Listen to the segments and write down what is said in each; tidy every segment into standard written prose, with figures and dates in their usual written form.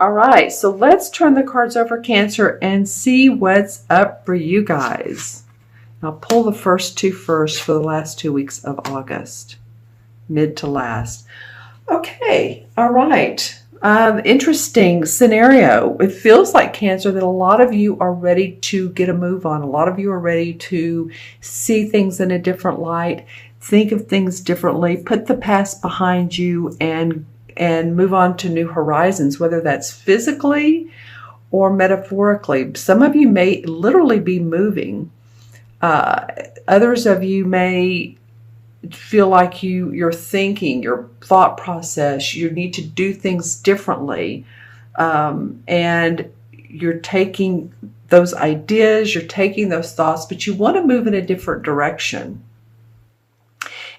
All right, so let's turn the cards over, Cancer, and see what's up for you guys. I'll pull the first two first for the last 2 weeks of August, mid to last. Okay, all right. Interesting scenario. It feels like, Cancer, that a lot of you are ready to get a move on. A lot of you are ready to see things in a different light, think of things differently, put the past behind you, and move on to new horizons, whether that's physically or metaphorically. Some of you may literally be moving. Others of you may feel like your thinking, your thought process, you need to do things differently. And you're taking those ideas, you're taking those thoughts, but you want to move in a different direction.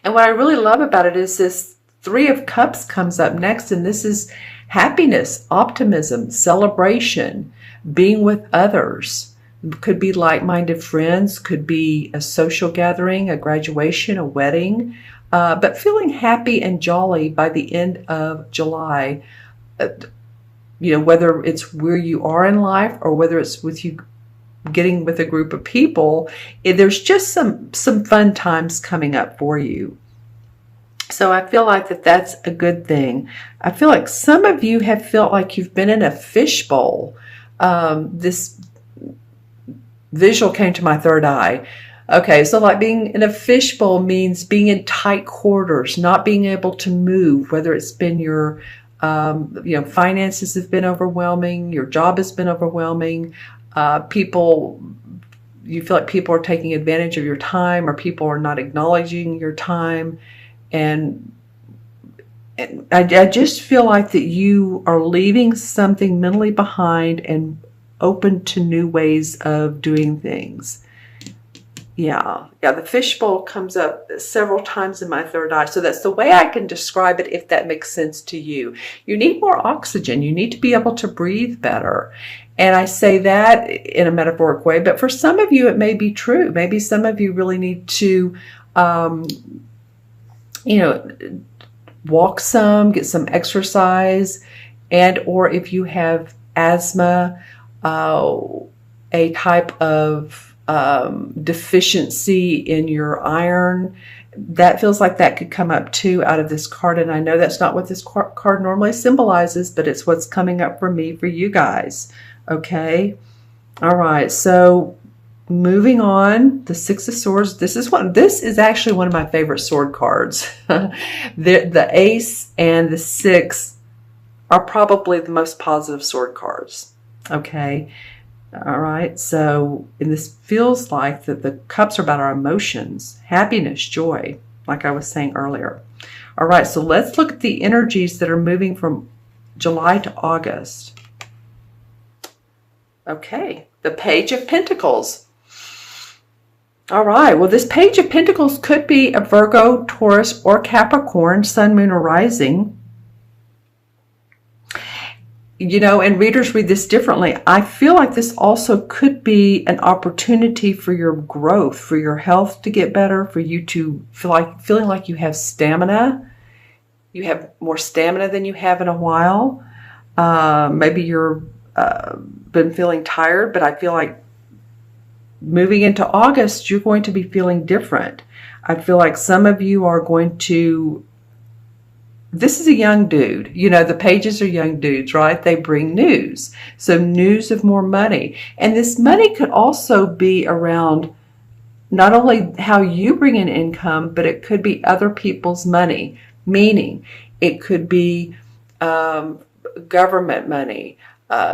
And what I really love about it is this Three of Cups comes up next, and this is happiness, optimism, celebration, being with others. Could be like-minded friends, could be a social gathering, a graduation, a wedding, but feeling happy and jolly by the end of July. Whether it's where you are in life or whether it's with you getting with a group of people, there's just some fun times coming up for you. So I feel like that's a good thing. I feel like some of you have felt like you've been in a fishbowl. This visual came to my third eye. Okay, so like being in a fishbowl means being in tight quarters, not being able to move, whether it's been your, finances have been overwhelming, your job has been overwhelming, you feel like people are taking advantage of your time, or people are not acknowledging your time. And I just feel like that you are leaving something mentally behind and open to new ways of doing things. Yeah, the fishbowl comes up several times in my third eye. So that's the way I can describe it, if that makes sense to you. You need more oxygen. You need to be able to breathe better. And I say that in a metaphoric way, but for some of you, it may be true. Maybe some of you really need to, walk some, get some exercise, or if you have asthma, a type of deficiency in your iron, that feels like that could come up too out of this card. And I know that's not what this card normally symbolizes, but it's what's coming up for me, for you guys. Okay. All right. So moving on, the Six of Swords. This is actually one of my favorite sword cards. The Ace and the Six are probably the most positive sword cards. Okay. All right. So, and this feels like that the cups are about our emotions, happiness, joy, like I was saying earlier. All right. So let's look at the energies that are moving from July to August. Okay. The Page of Pentacles. All right. Well, this Page of Pentacles could be a Virgo, Taurus, or Capricorn, Sun, Moon, or Rising. And readers read this differently. I feel like this also could be an opportunity for your growth, for your health to get better, for you to feeling like you have stamina. You have more stamina than you have in a while. Maybe you're been feeling tired, but I feel like moving into August, you're going to be feeling different. I feel like some of you are going to, this is a young dude. The pages are young dudes, right? They bring news. So news of more money. And this money could also be around not only how you bring in income, but it could be other people's money. Meaning it could be government money,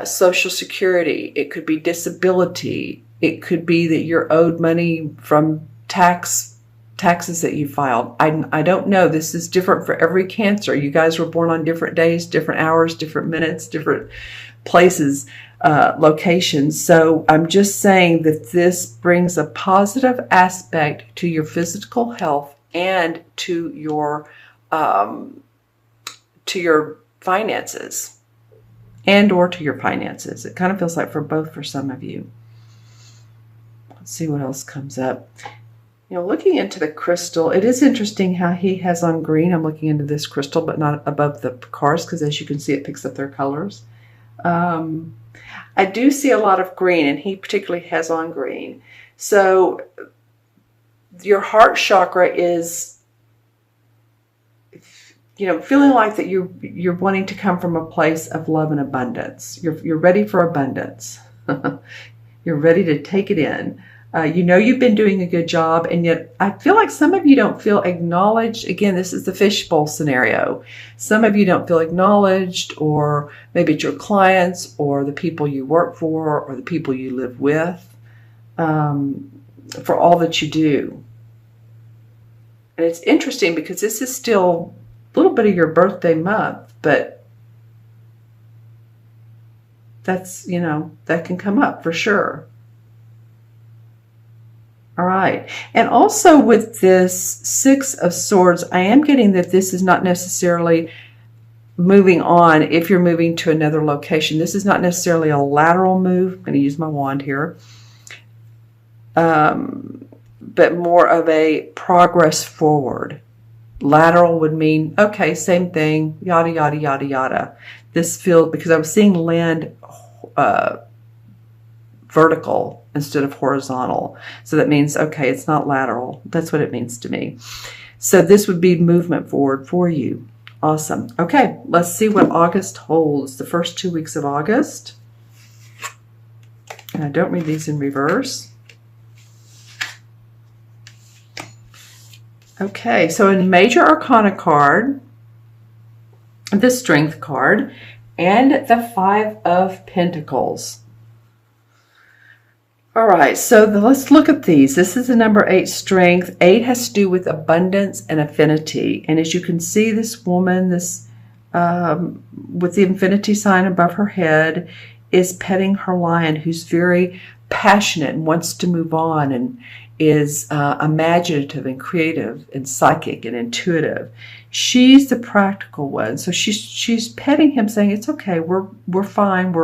Social Security. It could be disability. It could be that you're owed money from taxes that you filed. I don't know. This is different for every Cancer. You guys were born on different days, different hours, different minutes, different places, locations. So I'm just saying that this brings a positive aspect to your physical health and to your finances, or to your finances. It kind of feels like for some of you. Let's see what else comes up. Looking into the crystal, it is interesting how he has on green. I'm looking into this crystal, but not above the cards, because as you can see, it picks up their colors. I do see a lot of green, and he particularly has on green. So your heart chakra is, feeling like that you're wanting to come from a place of love and abundance. You're ready for abundance. You're ready to take it in. You've been doing a good job, and yet I feel like some of you don't feel acknowledged. Again, this is the fishbowl scenario. Some of you don't feel acknowledged, or maybe it's your clients or the people you work for or the people you live with, for all that you do. And it's interesting because this is still a little bit of your birthday month, but that's, that can come up for sure. All right. And also with this Six of Swords, I am getting that this is not necessarily moving on if you're moving to another location. This is not necessarily a lateral move. I'm going to use my wand here. But more of a progress forward. Lateral would mean, okay, same thing, yada, yada, yada, yada. This feels, because I was seeing land vertical instead of horizontal. So that means, okay, it's not lateral. That's what it means to me. So this would be movement forward for you. Awesome. Okay, let's see what August holds. The first 2 weeks of August. And I don't read these in reverse. Okay, so in Major Arcana card, the Strength card, and the Five of Pentacles. All right, so let's look at these. This is the number 8, Strength. 8 has to do with abundance and affinity. And as you can see, this woman, with the infinity sign above her head, is petting her lion, who's very passionate and wants to move on, and is imaginative and creative and psychic and intuitive. She's the practical one. So she's petting him, saying, it's okay, we're fine,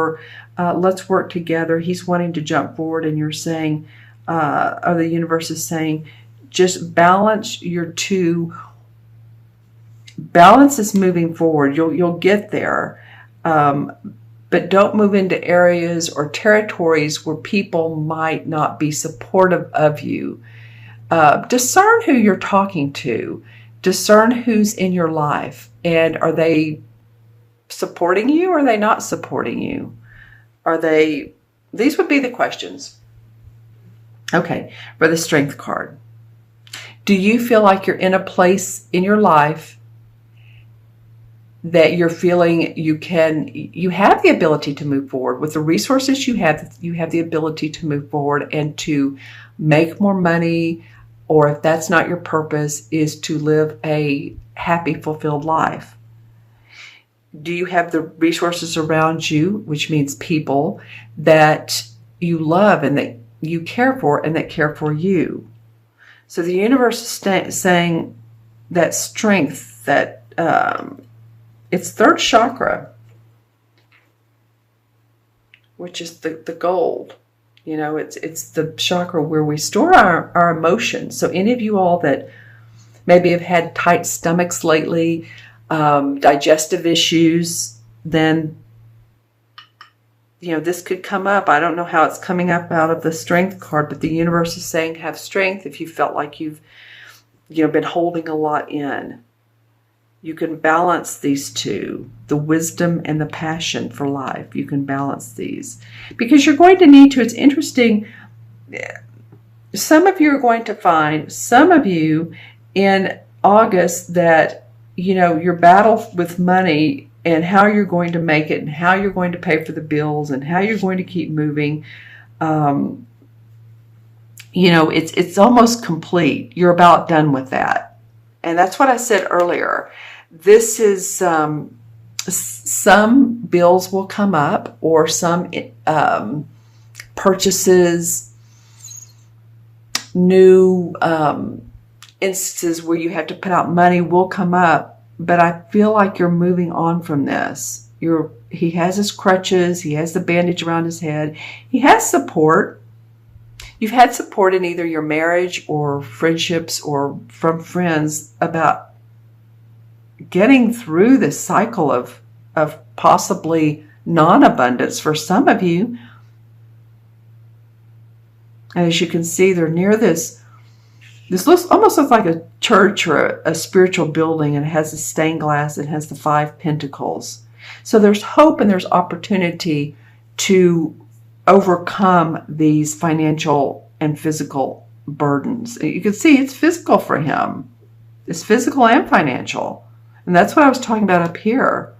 let's work together. He's wanting to jump forward, and you're saying, or the universe is saying, just balance your two. Balance is moving forward. You'll get there. But don't move into areas or territories where people might not be supportive of you. Discern who you're talking to. Discern who's in your life. And are they supporting you, or are they not supporting you? These would be the questions. Okay, for the Strength card. Do you feel like you're in a place in your life that you're feeling you have the ability to move forward with the resources you have the ability to move forward and to make more money, or if that's not your purpose, is to live a happy, fulfilled life? Do you have the resources around you, which means people that you love and that you care for and that care for you? So the universe is saying that strength, that it's third chakra, which is the gold. It's the chakra where we store our emotions. So any of you all that maybe have had tight stomachs lately, digestive issues, then this could come up. I don't know how it's coming up out of the Strength card, but the universe is saying have strength. If you felt like you've been holding a lot in, you can balance these two, the wisdom and the passion for life. You can balance these because you're going to need to. It's interesting. Some of you are going to find, some of you in August, that your battle with money and how you're going to make it and how you're going to pay for the bills and how you're going to keep moving, it's almost complete. You're about done with that. And that's what I said earlier. This is some bills will come up, or some purchases, new instances where you have to put out money will come up. But I feel like you're moving on from this. He has his crutches. He has the bandage around his head. He has support. You've had support in either your marriage or friendships or from friends about getting through this cycle of possibly non-abundance for some of you. And as you can see, they're near this almost looks like a church or a spiritual building, and it has the stained glass. It has the 5 pentacles. So there's hope and there's opportunity to overcome these financial and physical burdens. You can see it's physical for him. It's physical and financial. And that's what I was talking about up here,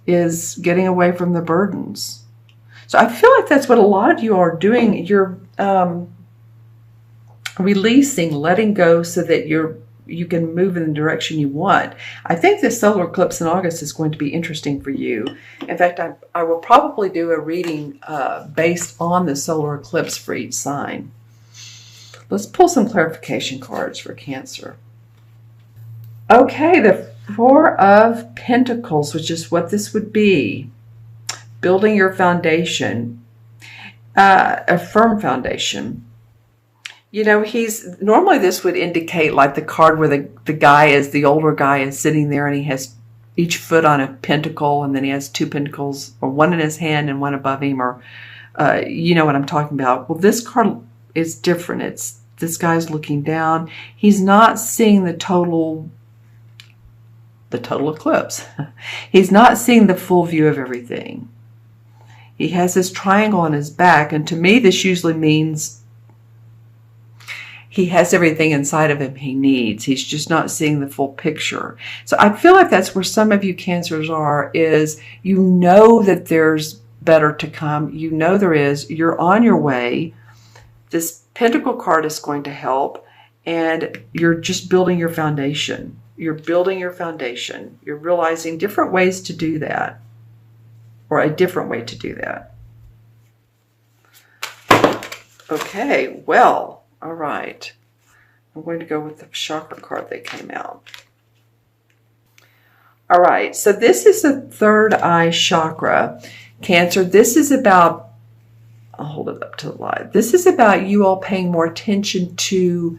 is getting away from the burdens. So I feel like that's what a lot of you are doing. You're releasing, letting go so that you can move in the direction you want. I think this solar eclipse in August is going to be interesting for you. In fact, I will probably do a reading based on the solar eclipse for each sign. Let's pull some clarification cards for Cancer. Okay, the 4 of Pentacles, which is what this would be. Building your foundation, a firm foundation. You know, normally this would indicate like the card where the guy is, the older guy is sitting there and he has each foot on a pentacle, and then he has 2 pentacles, or one in his hand and one above him, or you know what I'm talking about. Well, this card is different. This guy's looking down. He's not seeing the total eclipse. He's not seeing the full view of everything. He has this triangle on his back, and to me this usually means he has everything inside of him he needs. He's just not seeing the full picture. So I feel like that's where some of you Cancers are, is you know that there's better to come. You know there is. You're on your way. This Pentacle card is going to help, and you're just building your foundation. You're building your foundation. You're realizing different ways to do that, or a different way to do that. Okay, well, all right. I'm going to go with the chakra card that came out. All right, so this is the 3rd eye chakra, Cancer. This is about, I'll hold it up to the light. This is about you all paying more attention to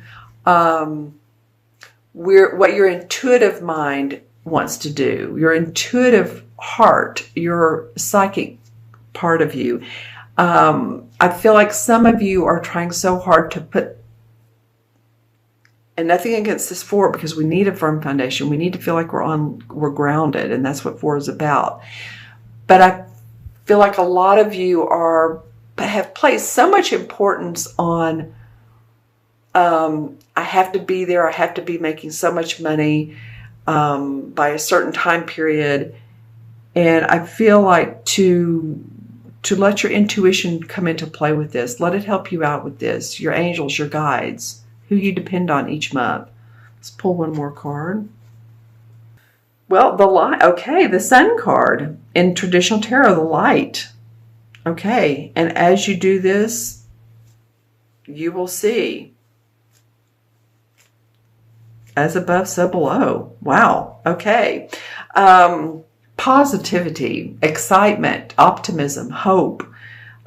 what your intuitive mind wants to do, your intuitive heart, your psychic part of you. I feel like some of you are trying so hard to put, and nothing against this 4, because we need a firm foundation. We need to feel like we're grounded, and that's what 4 is about. But I feel like a lot of you have placed so much importance on, I have to be there, I have to be making so much money by a certain time period. And I feel like to let your intuition come into play with this. Let it help you out with this. Your angels, your guides, who you depend on each month. Let's pull one more card. Well, the Sun card in traditional tarot, the light. Okay, and as you do this, you will see. As above, so below. Wow, okay. Positivity, excitement, optimism, hope.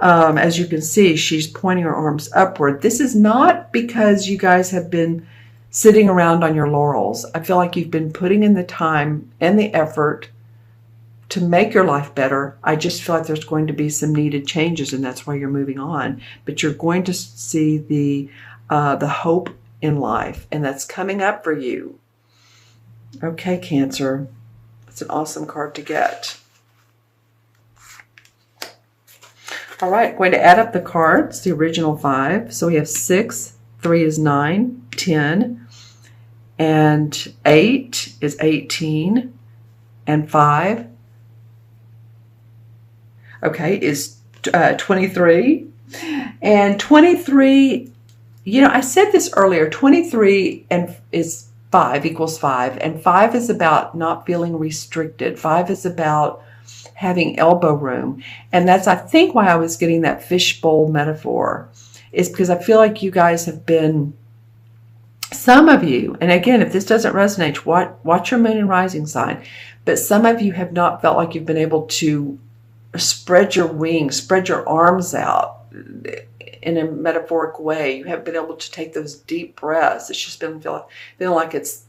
As you can see, she's pointing her arms upward. This is not because you guys have been sitting around on your laurels. I feel like you've been putting in the time and the effort to make your life better. I just feel like there's going to be some needed changes, and that's why you're moving on. But you're going to see the hope in life, and that's coming up for you. Okay, Cancer. It's an awesome card to get. All right, going to add up the cards, the original 5. So we have 6, 3 is 9, 10, and 8 is 18, and 5, okay, is 23. And 23, you know, I said this earlier, 23 is 5 equals 5, and 5 is about not feeling restricted. 5 is about having elbow room, and that's, I think, why I was getting that fishbowl metaphor, is because I feel like you guys have been, some of you, and again, if this doesn't resonate, watch your moon and rising sign, but some of you have not felt like you've been able to spread your wings, spread your arms out in a metaphoric way. You haven't been able to take those deep breaths. It's just been feeling like it's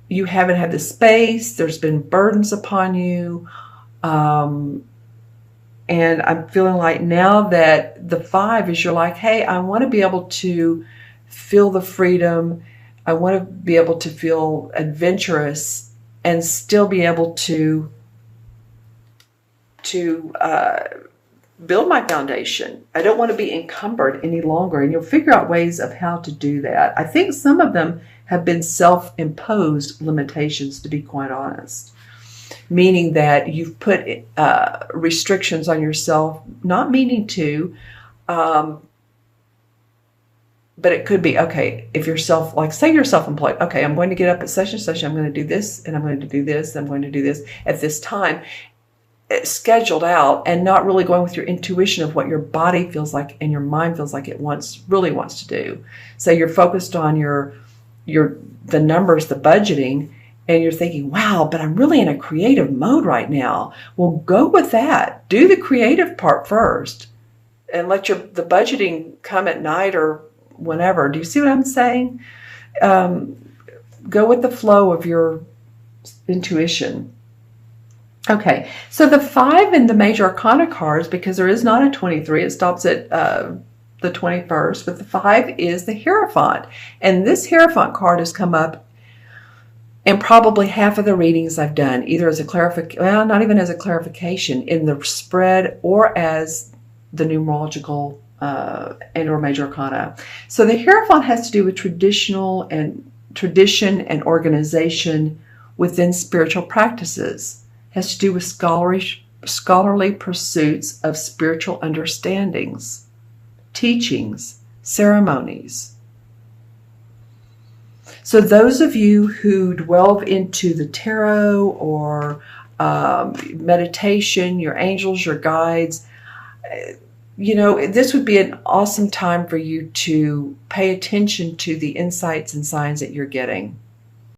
you haven't had the space. There's been burdens upon you. And I'm feeling like now that the 5 is, you're like, hey, I want to be able to feel the freedom. I want to be able to feel adventurous and still be able to build my foundation. I don't want to be encumbered any longer. And you'll figure out ways of how to do that. I think some of them have been self-imposed limitations, to be quite honest. Meaning that you've put restrictions on yourself, not meaning to, but it could be, okay, if you're say you're self-employed, okay, I'm going to get up at such and such, I'm going to do this, and I'm going to do this, and I'm going to do this at this time. It's scheduled out, and not really going with your intuition of what your body feels like and your mind feels like it really wants to do. So you're focused on the numbers, the budgeting, and you're thinking, wow, but I'm really in a creative mode right now. Well, go with that. Do the creative part first and let the budgeting come at night or whenever. Do you see what I'm saying? Go with the flow of your intuition. Okay, so the 5 in the major arcana cards, because there is not a 23, it stops at the 21st, but the 5 is the Hierophant. And this Hierophant card has come up in probably half of the readings I've done, either as a clarification, well, not even as a clarification, in the spread or as the numerological and or major arcana. So the Hierophant has to do with tradition and organization within spiritual practices. Has to do with scholarly pursuits of spiritual understandings, teachings, ceremonies. So those of you who delve into the tarot or meditation, your angels, your guides, this would be an awesome time for you to pay attention to the insights and signs that you're getting.